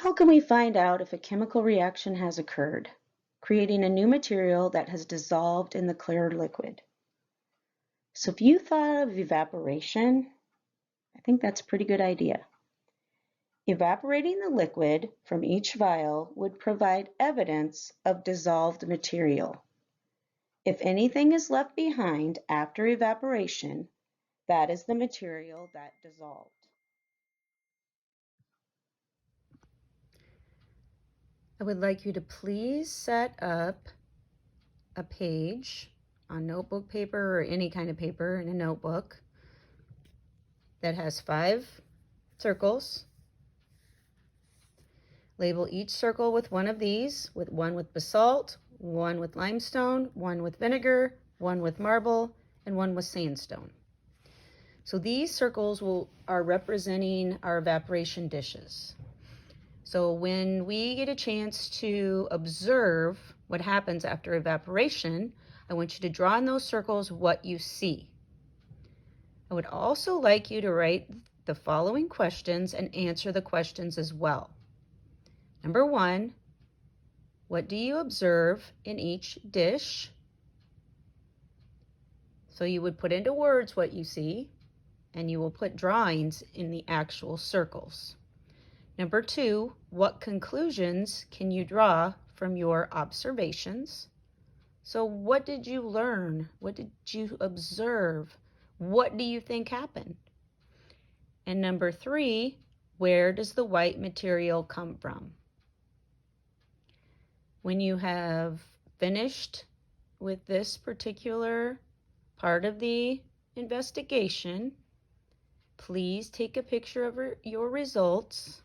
How can we find out if a chemical reaction has occurred, creating a new material that has dissolved in the clear liquid? So if you thought of evaporation, I think that's a pretty good idea. Evaporating the liquid from each vial would provide evidence of dissolved material. If anything is left behind after evaporation, that is the material that dissolved. I would like you to please set up a page on notebook paper or any kind of paper in a notebook that has 5 circles. Label each circle with one of these, with one with basalt, one with limestone, one with vinegar, one with marble, and one with sandstone. So these circles are representing our evaporation dishes. So when we get a chance to observe what happens after evaporation, I want you to draw in those circles what you see. I would also like you to write the following questions and answer the questions as well. Number 1, what do you observe in each dish? So you would put into words what you see, and you will put drawings in the actual circles. Number 2, what conclusions can you draw from your observations? So what did you learn? What did you observe? What do you think happened? And number 3, where does the white material come from? When you have finished with this particular part of the investigation, please take a picture of your results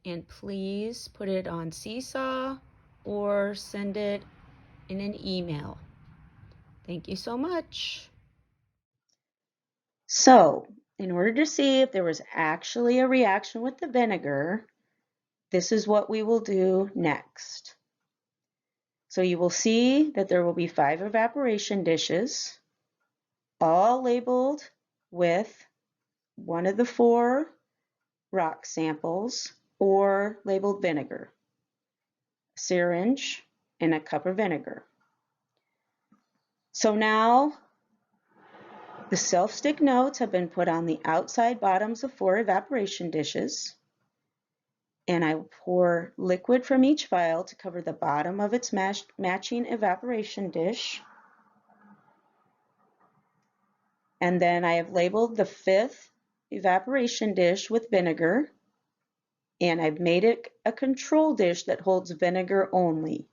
and please put it on Seesaw or send it in an email. Thank you so much. So, in order to see if there was actually a reaction with the vinegar, this is what we will do next. So you will see that there will be 5 evaporation dishes, all labeled with one of the 4 rock samples or labeled vinegar, a syringe, and a cup of vinegar. So now the self-stick notes have been put on the outside bottoms of 4 evaporation dishes, and I will pour liquid from each vial to cover the bottom of its matching evaporation dish. And then I have labeled the 5th evaporation dish with vinegar, and I've made it a control dish that holds vinegar only,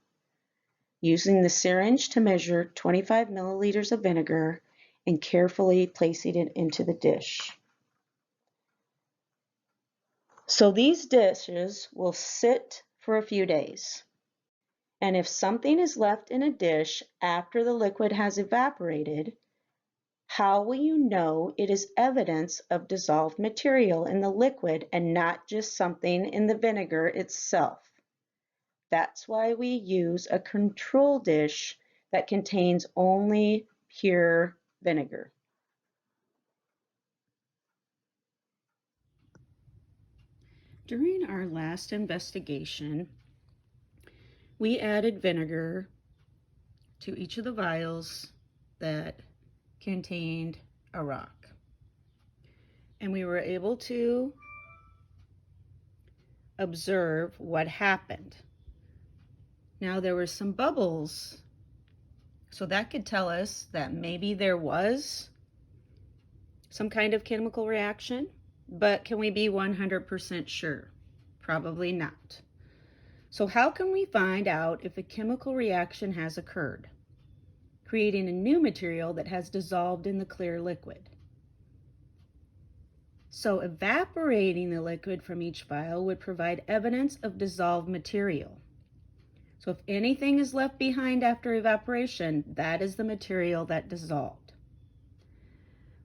using the syringe to measure 25 milliliters of vinegar and carefully placing it into the dish. So these dishes will sit for a few days. And if something is left in a dish after the liquid has evaporated, how will you know it is evidence of dissolved material in the liquid and not just something in the vinegar itself? That's why we use a control dish that contains only pure vinegar. During our last investigation, we added vinegar to each of the vials that contained a rock. And we were able to observe what happened. Now there were some bubbles, so that could tell us that maybe there was some kind of chemical reaction, but can we be 100% sure? Probably not. So how can we find out if a chemical reaction has occurred, creating a new material that has dissolved in the clear liquid? So evaporating the liquid from each vial would provide evidence of dissolved material. So if anything is left behind after evaporation, that is the material that dissolved.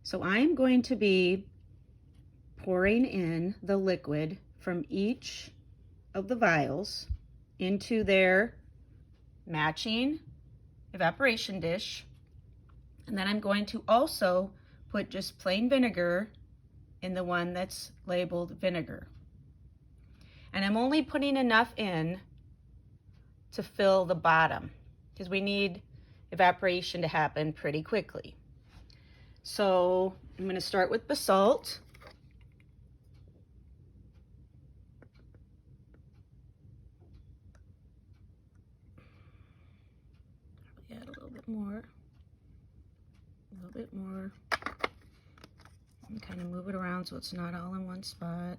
So I'm going to be pouring in the liquid from each of the vials into their matching evaporation dish. And then I'm going to also put just plain vinegar in the one that's labeled vinegar. And I'm only putting enough in to fill the bottom because we need evaporation to happen pretty quickly. So I'm going to start with basalt. Add a little bit more. A little bit more. And kind of move it around so it's not all in one spot.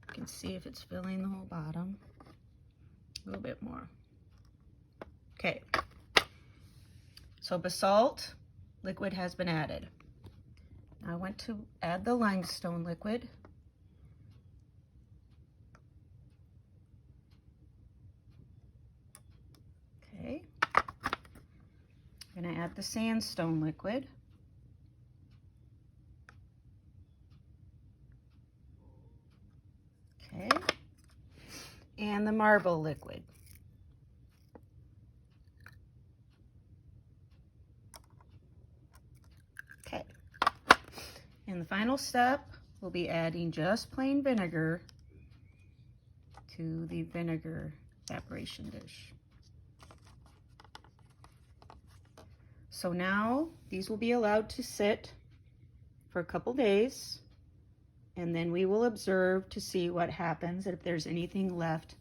You can see if it's filling the whole bottom. A little bit more. Okay. So basalt liquid has been added. Now I want to add the limestone liquid. Okay. I'm going to add the sandstone liquid. Okay. And the marble liquid. Okay. And the final step, we'll be adding just plain vinegar to the vinegar evaporation dish. So now these will be allowed to sit for a couple days, and then we will observe to see what happens if there's anything left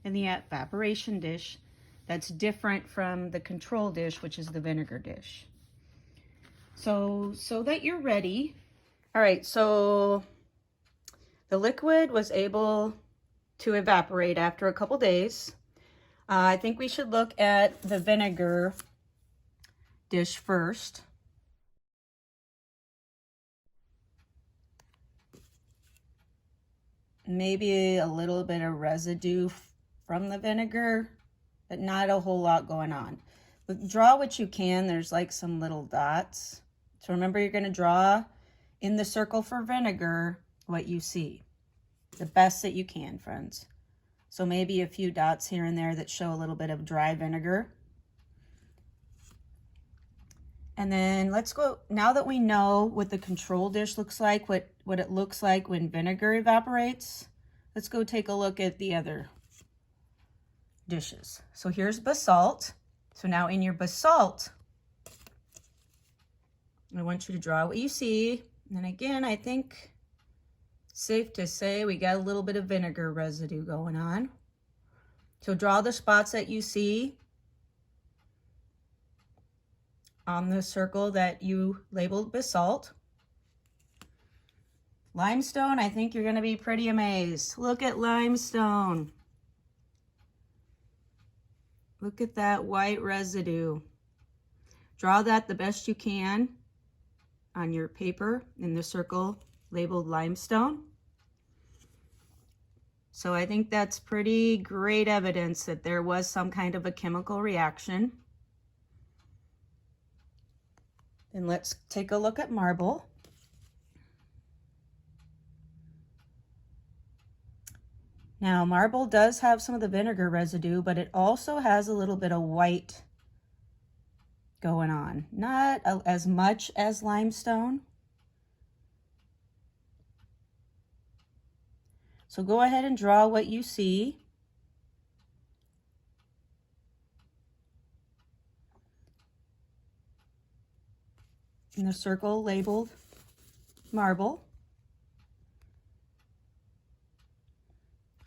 in the evaporation dish that's different from the control dish, which is the vinegar dish. So that you're ready. All right, so the liquid was able to evaporate after a couple days. I think we should look at the vinegar dish first. Maybe a little bit of residue from the vinegar, but not a whole lot going on. But draw what you can. There's like some little dots. So remember, you're going to draw in the circle for vinegar what you see. The best that you can, friends. So maybe a few dots here and there that show a little bit of dry vinegar. And then let's go, now that we know what the control dish looks like, what it looks like when vinegar evaporates, let's go take a look at the other dishes. So here's basalt. So now in your basalt, I want you to draw what you see. And again, I think it's safe to say we got a little bit of vinegar residue going on. So draw the spots that you see on the circle that you labeled basalt. Limestone, I think you're going to be pretty amazed. Look at limestone. Look at that white residue. Draw that the best you can on your paper in the circle labeled limestone. So I think that's pretty great evidence that there was some kind of a chemical reaction. And let's take a look at marble. Now, marble does have some of the vinegar residue, but it also has a little bit of white going on. Not as much as limestone. So go ahead and draw what you see. In the circle labeled marble.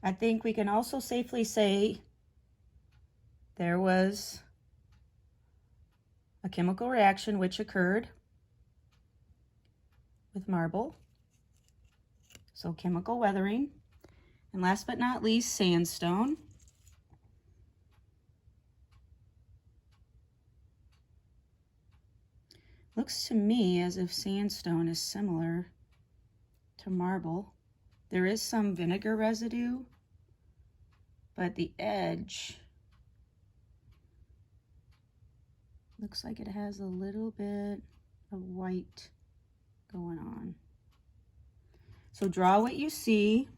I think we can also safely say there was a chemical reaction which occurred with marble. So chemical weathering. And last but not least, sandstone. Looks to me as if sandstone is similar to marble. There is some vinegar residue, but the edge looks like it has a little bit of white going on. So draw what you see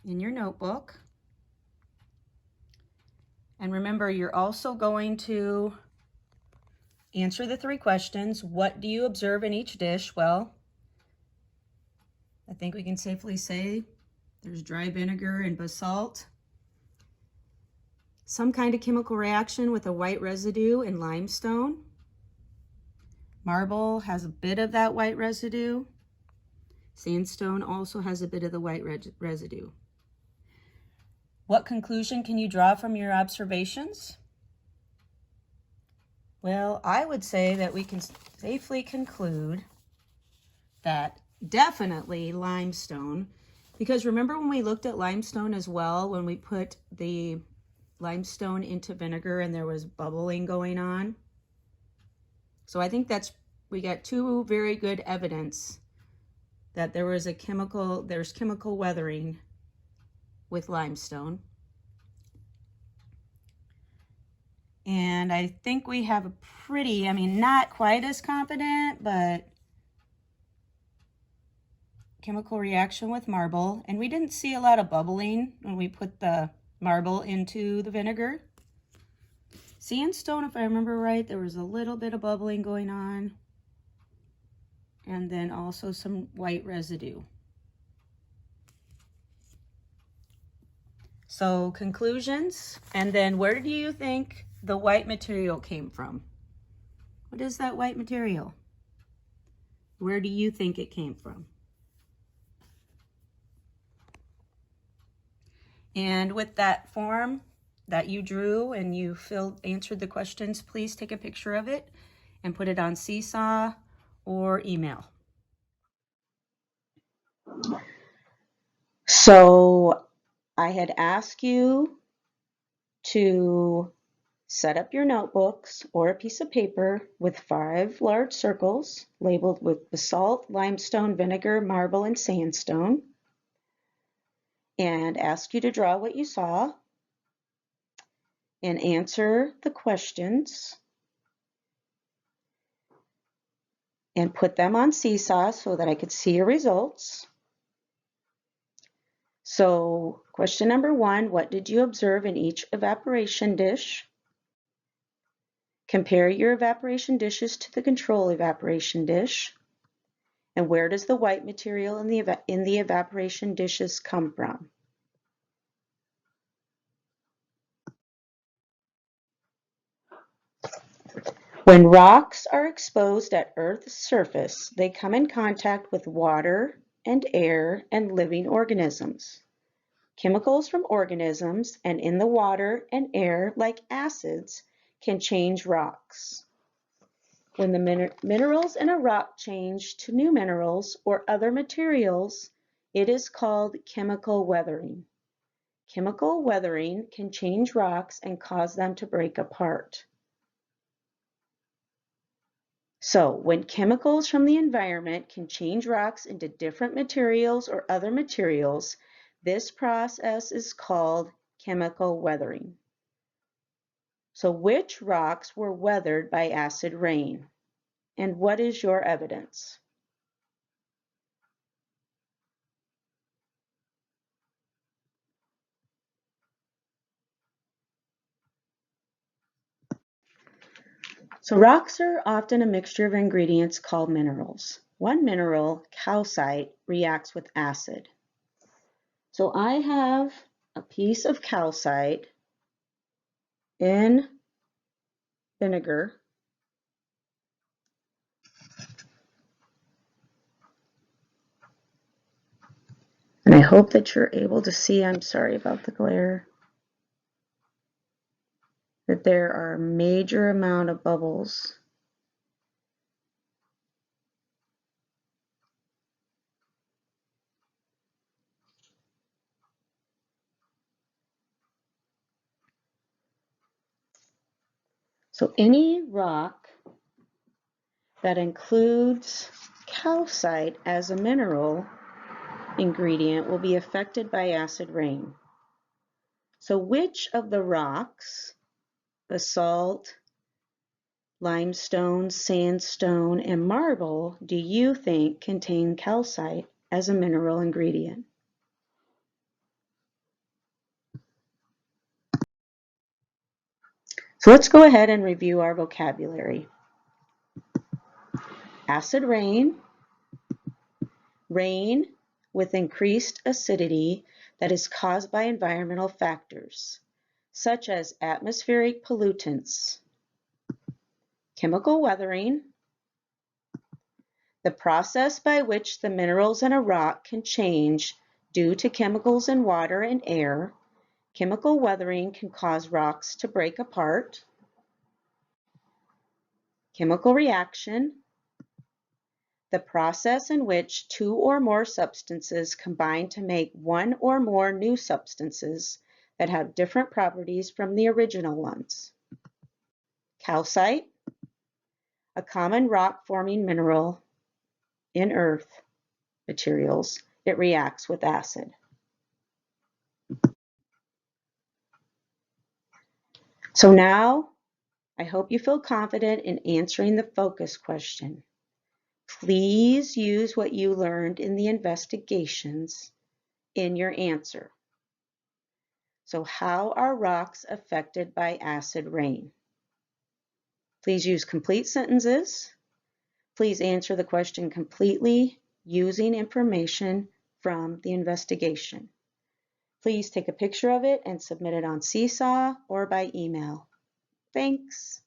in your notebook. And remember, you're also going to answer the 3 questions. What do you observe in each dish? Well, I think we can safely say There's dry vinegar and basalt. Some kind of chemical reaction with a white residue in limestone. Marble has a bit of that white residue. Sandstone also has a bit of the white residue. What conclusion can you draw from your observations? Well, I would say that we can safely conclude that definitely limestone, because remember when we looked at limestone as well, when we put the limestone into vinegar and there was bubbling going on? So I think we got two very good evidence that there's chemical weathering with limestone. And I think we have a pretty, not quite as confident, but chemical reaction with marble. And we didn't see a lot of bubbling when we put the marble into the vinegar. Sandstone, if I remember right, there was a little bit of bubbling going on. And then also some white residue. So conclusions, and then where do you think the white material came from? What is that white material? Where do you think it came from? And with that form that you drew and you answered the questions, please take a picture of it and put it on Seesaw or email. So I had asked you to set up your notebooks or a piece of paper with 5 large circles labeled with basalt, limestone, vinegar, marble, and sandstone, and ask you to draw what you saw and answer the questions and put them on Seesaw so that I could see your results. So question number 1, what did you observe in each evaporation dish? Compare your evaporation dishes to the control evaporation dish. And where does the white material in the evaporation dishes come from? When rocks are exposed at Earth's surface, they come in contact with water and air and living organisms. Chemicals from organisms and in the water and air, like acids, can change rocks. When the minerals in a rock change to new minerals or other materials, it is called chemical weathering. Chemical weathering can change rocks and cause them to break apart. So, when chemicals from the environment can change rocks into different materials or other materials, this process is called chemical weathering. So, which rocks were weathered by acid rain? And what is your evidence? So rocks are often a mixture of ingredients called minerals. One mineral, calcite, reacts with acid. So I have a piece of calcite in vinegar. And I hope that you're able to see, I'm sorry about the glare, that there are a major amount of bubbles. So any rock that includes calcite as a mineral ingredient will be affected by acid rain. So which of the rocks, basalt, limestone, sandstone, and marble, do you think contain calcite as a mineral ingredient? So let's go ahead and review our vocabulary. Acid rain. Rain with increased acidity that is caused by environmental factors, such as atmospheric pollutants, chemical weathering, the process by which the minerals in a rock can change due to chemicals in water and air. Chemical weathering can cause rocks to break apart. Chemical reaction, the process in which two or more substances combine to make one or more new substances that have different properties from the original ones. Calcite, a common rock-forming mineral in earth materials. It reacts with acid. So now, I hope you feel confident in answering the focus question. Please use what you learned in the investigations in your answer. So how are rocks affected by acid rain? Please use complete sentences. Please answer the question completely using information from the investigation. Please take a picture of it and submit it on Seesaw or by email. Thanks.